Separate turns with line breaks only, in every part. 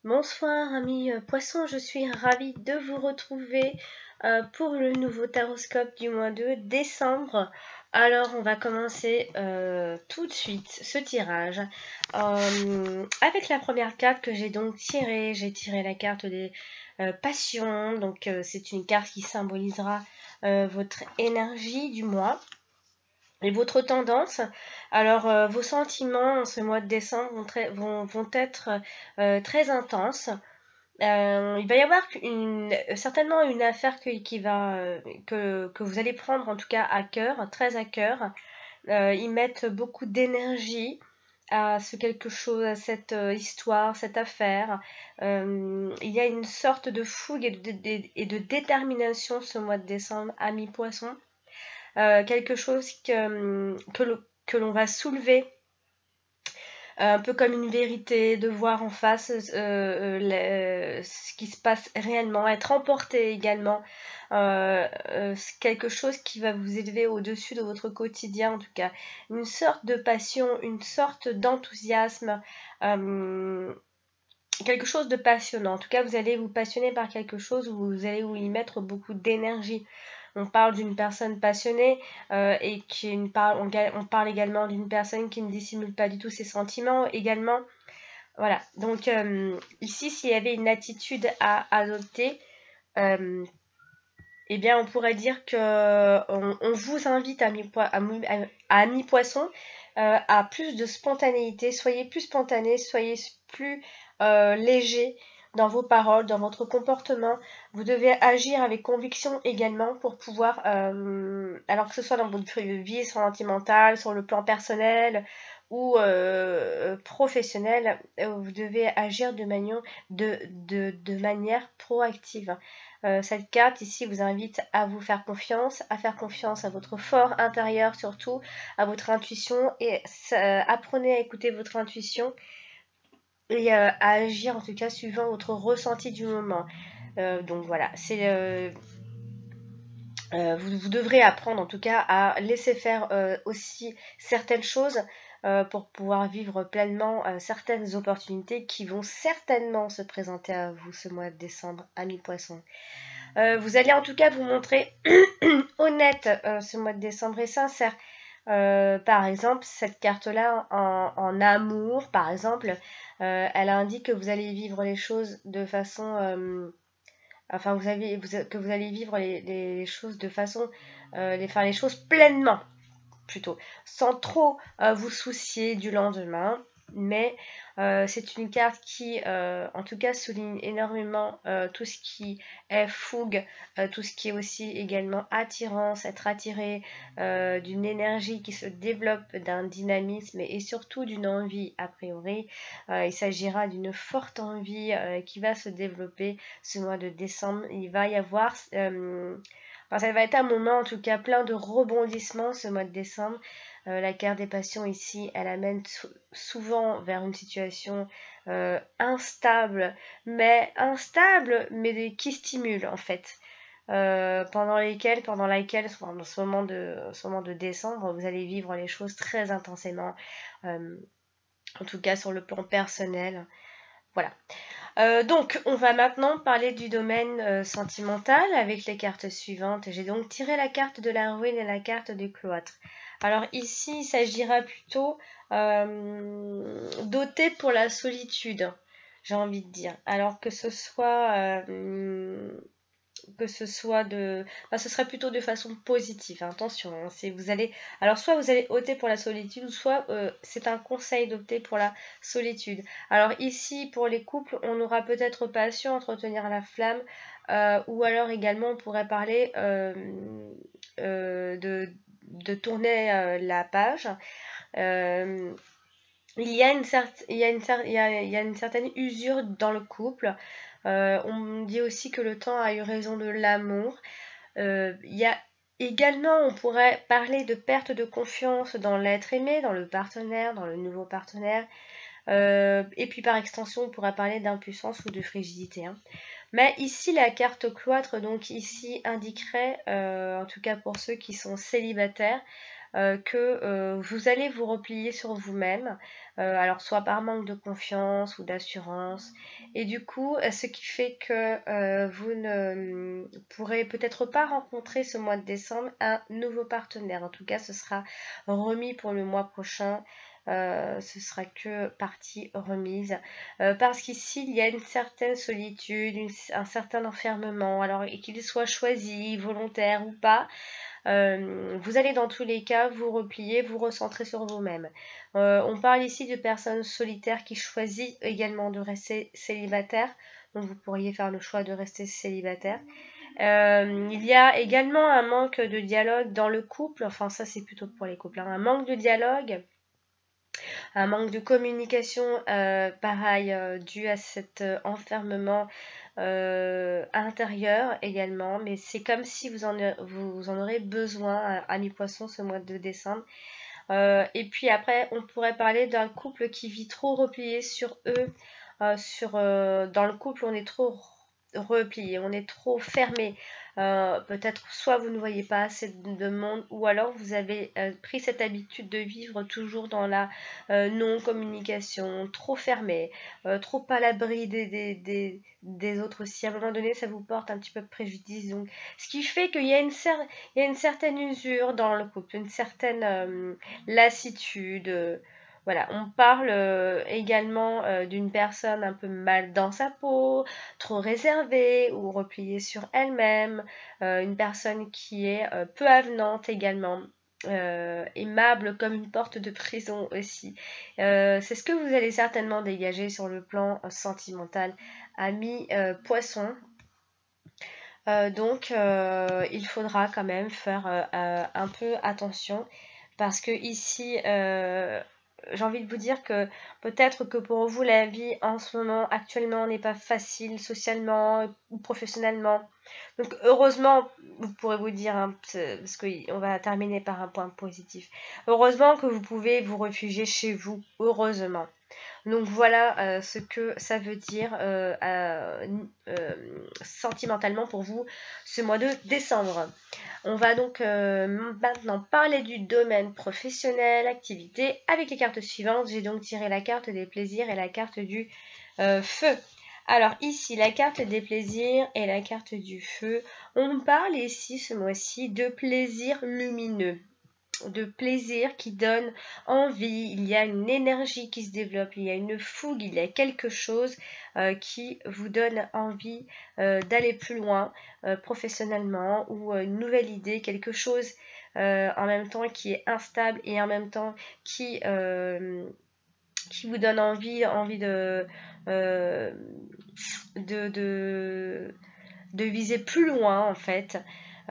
Bonsoir amis poissons, je suis ravie de vous retrouver pour le nouveau taroscope du mois de décembre. Alors on va commencer tout de suite ce tirage avec la première carte que j'ai donc tirée. J'ai tiré la carte des passions, donc c'est une carte qui symbolisera votre énergie du mois. Et votre tendance, alors vos sentiments en ce mois de décembre vont être très intenses. Il va y avoir certainement une affaire que vous allez prendre en tout cas à cœur, très à cœur. Ils mettent beaucoup d'énergie à ce quelque chose, à cette histoire, cette affaire. Il y a une sorte de fougue et de détermination ce mois de décembre, amis poissons. Quelque chose que l'on va soulever, un peu comme une vérité, de voir en face ce qui se passe réellement, être emporté également, quelque chose qui va vous élever au-dessus de votre quotidien, en tout cas, une sorte de passion, une sorte d'enthousiasme, quelque chose de passionnant. En tout cas, vous allez vous passionner par quelque chose, vous allez y mettre beaucoup d'énergie. On parle d'une personne passionnée on parle également d'une personne qui ne dissimule pas du tout ses sentiments également. Voilà, donc ici, s'il y avait une attitude à adopter, eh bien, on pourrait dire que on vous invite, amis poissons, à plus de spontanéité. Soyez plus spontané, soyez plus léger dans vos paroles, dans votre comportement. Vous devez agir avec conviction également pour pouvoir, alors que ce soit dans votre vie sentimentale, sur le plan personnel ou professionnel, vous devez agir de manière proactive. Cette carte ici vous invite à vous faire confiance, à faire confiance à votre fort intérieur surtout, à votre intuition et apprenez à écouter votre intuition et à agir en tout cas suivant votre ressenti du moment. Donc voilà, vous devrez apprendre en tout cas à laisser faire aussi certaines choses pour pouvoir vivre pleinement certaines opportunités qui vont certainement se présenter à vous ce mois de décembre, amis poissons. Vous allez en tout cas vous montrer honnête ce mois de décembre et sincère. Par exemple, cette carte-là en amour, par exemple, elle indique que vous allez vivre les choses de façon... enfin, que vous allez vivre les choses de façon... faire les choses pleinement, plutôt, sans trop vous soucier du lendemain. Mais c'est une carte qui, en tout cas, souligne énormément tout ce qui est fougue, tout ce qui est aussi également attirance, être attiré d'une énergie qui se développe, d'un dynamisme et surtout d'une envie a priori. Il s'agira d'une forte envie qui va se développer ce mois de décembre. Il va y avoir... Enfin, ça va être un moment en tout cas plein de rebondissements ce mois de décembre. La carte des passions ici, elle amène souvent vers une situation instable, mais qui stimule en fait. Pendant laquelle, dans ce moment de décembre, vous allez vivre les choses très intensément, en tout cas sur le plan personnel. Voilà. Donc, on va maintenant parler du domaine sentimental avec les cartes suivantes. J'ai donc tiré la carte de la ruine et la carte du cloître. Alors ici, il s'agira plutôt d'opter pour la solitude, j'ai envie de dire. Alors que ce soit ce serait plutôt de façon positive, attention, hein, alors soit vous allez opter pour la solitude, ou soit c'est un conseil d'opter pour la solitude. Alors ici, pour les couples, on aura peut-être pas su entretenir la flamme, ou alors également on pourrait parler de tourner la page. Il y a une certaine usure dans le couple. On dit aussi que le temps a eu raison de l'amour. Il y a également, on pourrait parler de perte de confiance dans l'être aimé, dans le partenaire, dans le nouveau partenaire. Et puis par extension, on pourrait parler d'impuissance ou de frigidité. Hein. Mais ici, la carte cloître, donc ici, indiquerait, en tout cas pour ceux qui sont célibataires, que vous allez vous replier sur vous-même, alors soit par manque de confiance ou d'assurance, et du coup, ce qui fait que vous ne pourrez peut-être pas rencontrer ce mois de décembre un nouveau partenaire. En tout cas, ce sera remis pour le mois prochain. Ce sera que partie remise, parce qu'ici il y a une certaine solitude, un certain enfermement, alors qu'il soit choisi, volontaire ou pas. Vous allez dans tous les cas vous replier, vous recentrer sur vous-même. On parle ici de personnes solitaires qui choisissent également de rester célibataire, donc vous pourriez faire le choix de rester célibataire. Il y a également un manque de dialogue dans le couple, enfin ça c'est plutôt pour les couples, hein. Un manque de dialogue, un manque de communication, pareil, dû à cet enfermement intérieur également, mais c'est comme si vous en aurez besoin, à mi-poisson, ce mois de décembre. Et puis après, on pourrait parler d'un couple qui vit trop replié sur eux. Dans le couple, on est trop replié, on est trop fermé. Peut-être soit vous ne voyez pas assez de monde, ou alors vous avez pris cette habitude de vivre toujours dans la non-communication, trop fermé, trop à l'abri des autres aussi. À un moment donné, ça vous porte un petit peu préjudice. Donc, ce qui fait qu'il y a une certaine usure dans le couple, une certaine lassitude. Voilà, on parle également d'une personne un peu mal dans sa peau, trop réservée ou repliée sur elle-même, une personne qui est peu avenante également. Aimable comme une porte de prison aussi. C'est ce que vous allez certainement dégager sur le plan sentimental, ami poisson. Donc il faudra quand même faire un peu attention, parce que ici j'ai envie de vous dire que peut-être que pour vous la vie en ce moment actuellement n'est pas facile socialement ou professionnellement. Donc heureusement, vous pourrez vous dire, hein, parce qu'on va terminer par un point positif, heureusement que vous pouvez vous réfugier chez vous, heureusement. Donc voilà ce que ça veut dire sentimentalement pour vous ce mois de décembre. On va donc maintenant parler du domaine professionnel, activité, avec les cartes suivantes. J'ai donc tiré la carte des plaisirs et la carte du feu. Alors ici, la carte des plaisirs et la carte du feu. On parle ici ce mois-ci de plaisir lumineux, de plaisir qui donne envie. Il y a une énergie qui se développe, il y a une fougue, il y a quelque chose qui vous donne envie d'aller plus loin professionnellement, ou une nouvelle idée, quelque chose en même temps qui est instable et en même temps qui vous donne envie euh, de, de viser plus loin en fait.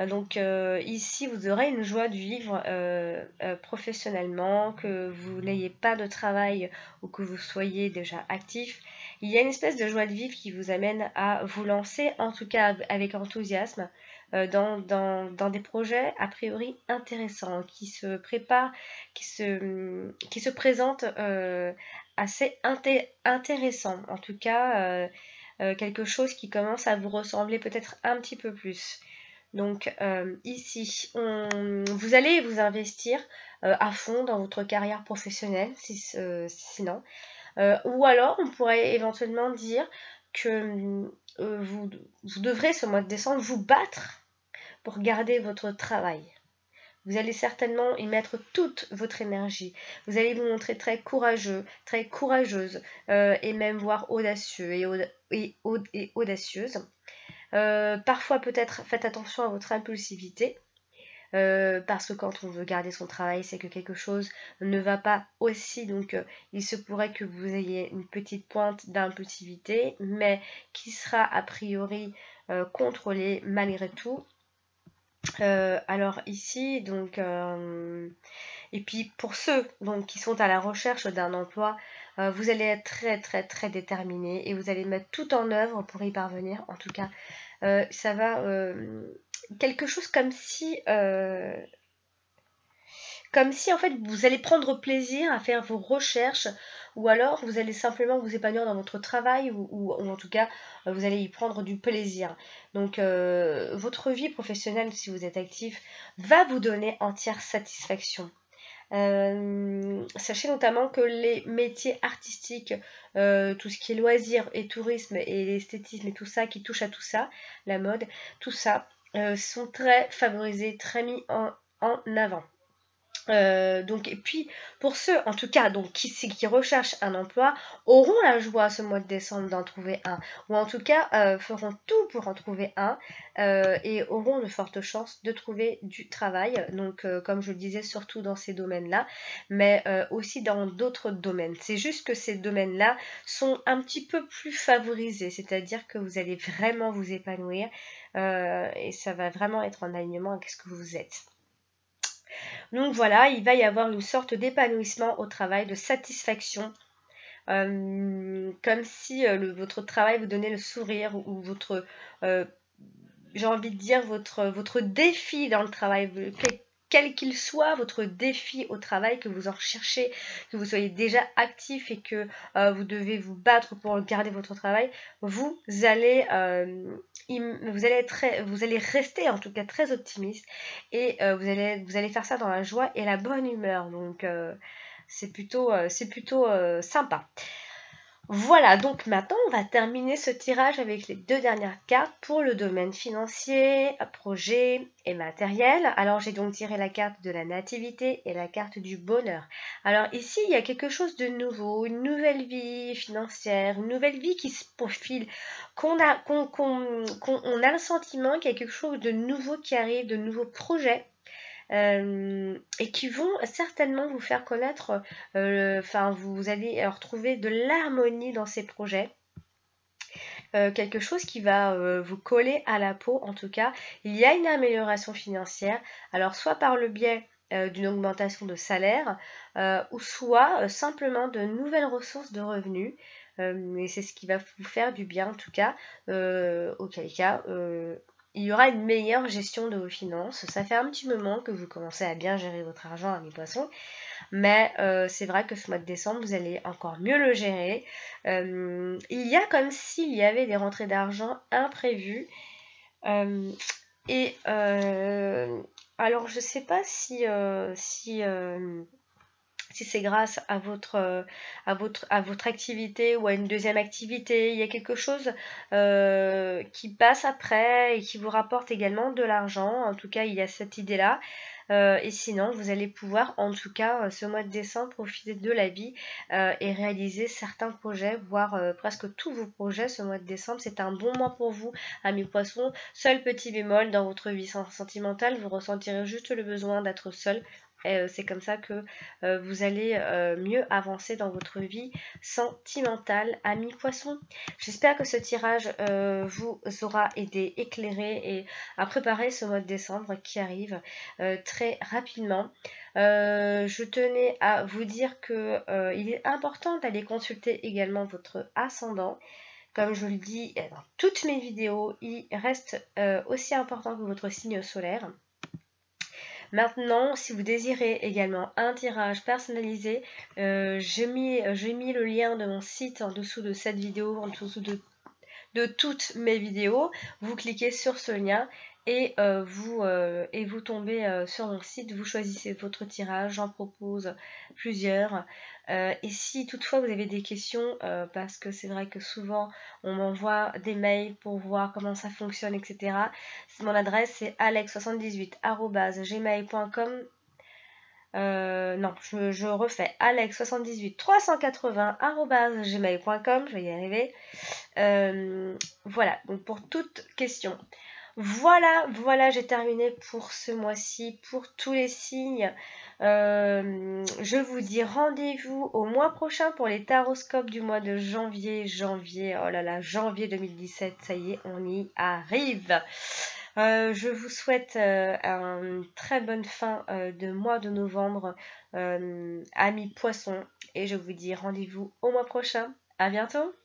Donc ici, vous aurez une joie de vivre professionnellement, que vous n'ayez pas de travail ou que vous soyez déjà actif. Il y a une espèce de joie de vivre qui vous amène à vous lancer, en tout cas avec enthousiasme, dans des projets a priori intéressants, qui se préparent, qui se présentent assez intéressants. En tout cas, quelque chose qui commence à vous ressembler peut-être un petit peu plus. Donc ici, vous allez vous investir à fond dans votre carrière professionnelle, sinon. Ou alors, on pourrait éventuellement dire que vous devrez, ce mois de décembre, vous battre pour garder votre travail. Vous allez certainement y mettre toute votre énergie. Vous allez vous montrer très courageux, très courageuse, et même voire audacieux et audacieuse. Parfois, peut-être, faites attention à votre impulsivité. Parce que quand on veut garder son travail, c'est que quelque chose ne va pas aussi, donc il se pourrait que vous ayez une petite pointe d'impulsivité, mais qui sera a priori contrôlée malgré tout. Alors ici, donc, et puis pour ceux donc, qui sont à la recherche d'un emploi, vous allez être très très très déterminé et vous allez mettre tout en œuvre pour y parvenir. En tout cas, ça va quelque chose comme si comme si en fait vous allez prendre plaisir à faire vos recherches ou alors vous allez simplement vous épanouir dans votre travail ou en tout cas vous allez y prendre du plaisir. Donc votre vie professionnelle, si vous êtes actif, va vous donner entière satisfaction. Sachez notamment que les métiers artistiques, tout ce qui est loisirs et tourisme et l'esthétisme et tout ça qui touche à tout ça, la mode, tout ça, sont très favorisés, très mis en avant. Donc, et puis, pour ceux, en tout cas, donc, qui recherchent un emploi, auront la joie ce mois de décembre d'en trouver un, ou en tout cas, feront tout pour en trouver un, et auront de fortes chances de trouver du travail. Donc, comme je le disais, surtout dans ces domaines-là, mais aussi dans d'autres domaines. C'est juste que ces domaines-là sont un petit peu plus favorisés, c'est-à-dire que vous allez vraiment vous épanouir, et ça va vraiment être en alignement avec ce que vous êtes. Donc voilà, il va y avoir une sorte d'épanouissement au travail, de satisfaction, comme si votre travail vous donnait le sourire ou votre, j'ai envie de dire, votre défi dans le travail, quel qu'il soit, votre défi au travail, que vous en recherchez, que vous soyez déjà actif et que vous devez vous battre pour garder votre travail, vous allez rester en tout cas très optimiste et vous allez faire ça dans la joie et la bonne humeur. Donc c'est plutôt sympa. Voilà, donc maintenant on va terminer ce tirage avec les deux dernières cartes pour le domaine financier, projet et matériel. Alors j'ai donc tiré la carte de la nativité et la carte du bonheur. Alors ici il y a quelque chose de nouveau, une nouvelle vie financière, une nouvelle vie qui se profile, on a le sentiment qu'il y a quelque chose de nouveau qui arrive, de nouveaux projets. Et qui vont certainement vous faire connaître, vous allez retrouver de l'harmonie dans ces projets. Quelque chose qui va vous coller à la peau en tout cas. Il y a une amélioration financière, alors soit par le biais d'une augmentation de salaire, ou soit simplement de nouvelles ressources de revenus. Et c'est ce qui va vous faire du bien en tout cas, auquel cas il y aura une meilleure gestion de vos finances. Ça fait un petit moment que vous commencez à bien gérer votre argent, amis poissons, mais c'est vrai que ce mois de décembre, vous allez encore mieux le gérer. Il y a comme s'il y avait des rentrées d'argent imprévues. Alors, je ne sais pas si c'est grâce à votre activité ou à une deuxième activité, il y a quelque chose qui passe après et qui vous rapporte également de l'argent. En tout cas, il y a cette idée-là. Et sinon, vous allez pouvoir, en tout cas, ce mois de décembre, profiter de la vie et réaliser certains projets, voire presque tous vos projets ce mois de décembre. C'est un bon mois pour vous, amis poissons. Seul petit bémol, dans votre vie sentimentale, vous ressentirez juste le besoin d'être seul. C'est comme ça que vous allez mieux avancer dans votre vie sentimentale, amis poissons. J'espère que ce tirage vous aura aidé, éclairé et à préparer ce mois de décembre qui arrive très rapidement. Je tenais à vous dire que il est important d'aller consulter également votre ascendant. Comme je le dis dans toutes mes vidéos, il reste aussi important que votre signe solaire. Maintenant, si vous désirez également un tirage personnalisé, j'ai mis le lien de mon site en dessous de cette vidéo, en dessous de toutes mes vidéos. Vous cliquez sur ce lien et vous tombez sur mon site, vous choisissez votre tirage, j'en propose plusieurs. Et si toutefois vous avez des questions, parce que c'est vrai que souvent on m'envoie des mails pour voir comment ça fonctionne, etc. Mon adresse c'est alex78@gmail.com. Non, je refais alex78 380@gmail.com, je vais y arriver. Voilà, donc pour toute question. Voilà, j'ai terminé pour ce mois-ci, pour tous les signes. Je vous dis rendez-vous au mois prochain pour les taroscopes du mois de janvier. Oh là là, janvier 2017, ça y est, on y arrive. Je vous souhaite une très bonne fin de mois de novembre, amis poissons, et je vous dis rendez-vous au mois prochain. À bientôt!